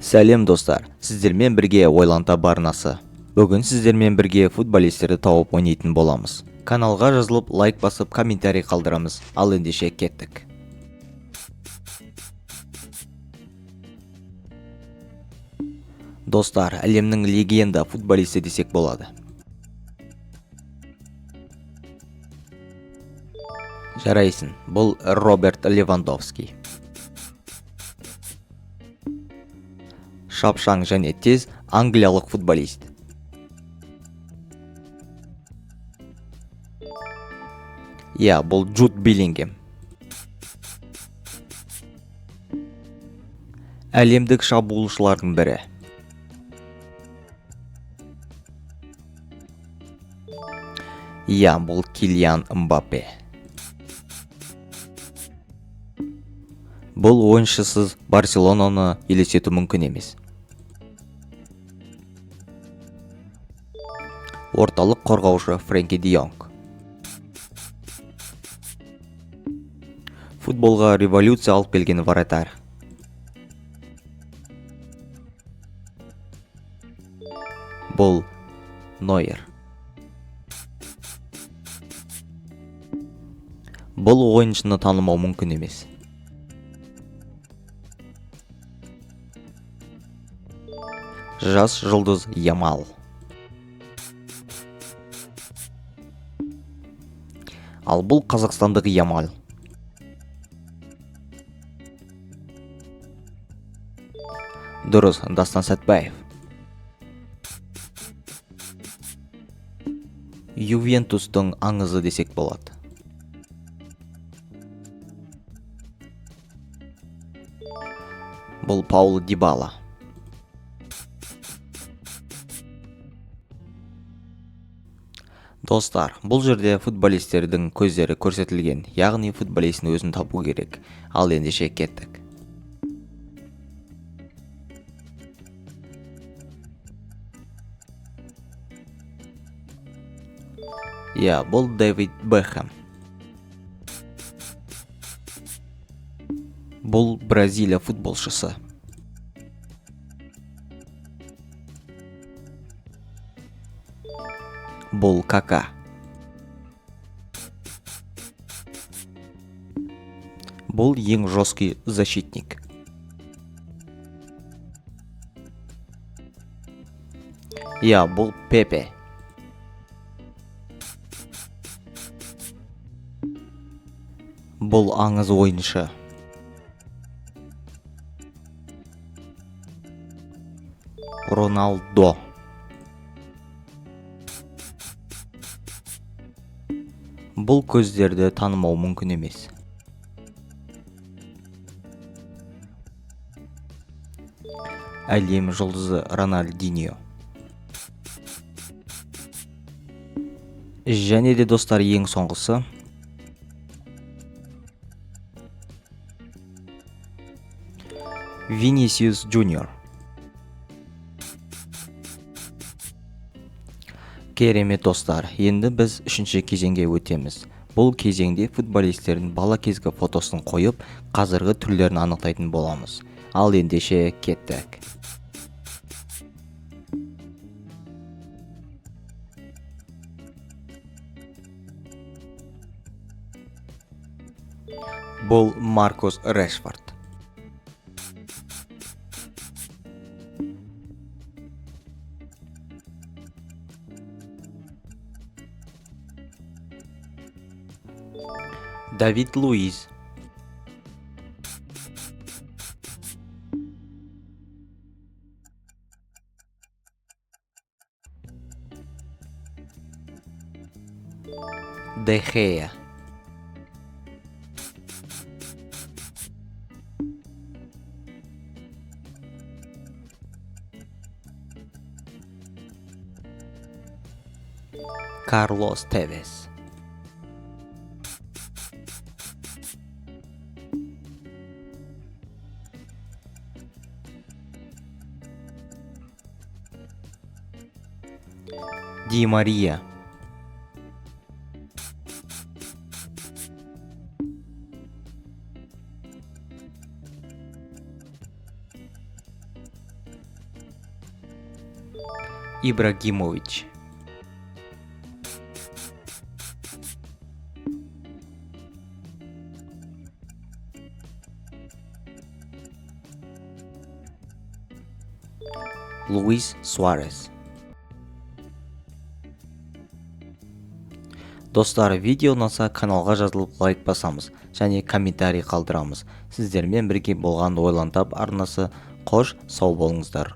Сәлем достар, сіздермен бірге ойланта барнасы. Бүгін сіздермен бірге футболистерді тауып ойнайтын боламыз. Каналға жазылып, лайк басып, комментарий қалдырамыз. Ал ендеше кеттік. Достар, әлемнің легенда футболисті десек болады. Жарайсын, бұл Роберт Левандовский. Шапшаң және тез англиялық футболист. Бұл Джуд Беллингем. Әлемдік шабуылшылардың бірі. Бұл Килиан Мбаппе. Бұл ойыншысыз Барселонаны елестету мүмкін емес. Орталық қорғаушы Френки де Йонг. Футболға революция алып келген вратарь. Бұл Нойер. Бұл ойыншыны танымау мүмкін емес. Жас жұлдыз Ямал. Ал бұл қазақстандық Ямал. Дұрыс, Дастан Сәтбаев. Ювентустың аңызы десек болады. Бұл Пауло Дибала. Достар, бұл жерде футболистердің көздері көрсетілген, яғни футболистің өзін табу керек. Ал ендеше кеттік. Бұл Дэвид Бекхэм. Бұл Бразилия футболшысы. Бұл Кака. Бұл ең жесткий защитник. Бұл Пепе. Бұл аңыз ойыншы. Роналдо. Бұл көздерді танымау мүмкін емес. Әлем жұлдызы Рональдиньо. Және де достар, ең соңғысы. Винисиус Джуниор. Керемет достар, енді біз үшінші кезеңге өтеміз. Бұл кезеңде футболистердің бала кезгі фотосын қойып, қазіргі түрлерін анықтайтын боламыз. Ал ендеше кеттік. Бұл Маркус Решфорд. Давид Луиз. Де Геа. Карлос Тевес. Ди Мария. Ибрагимович. Луис Суарес. Достар, видео ұнаса каналға жазылып лайк басамыз және комментарий қалдырамыз. Сіздермен бірге болған ойлантап арнасы қош, сау болыңыздар.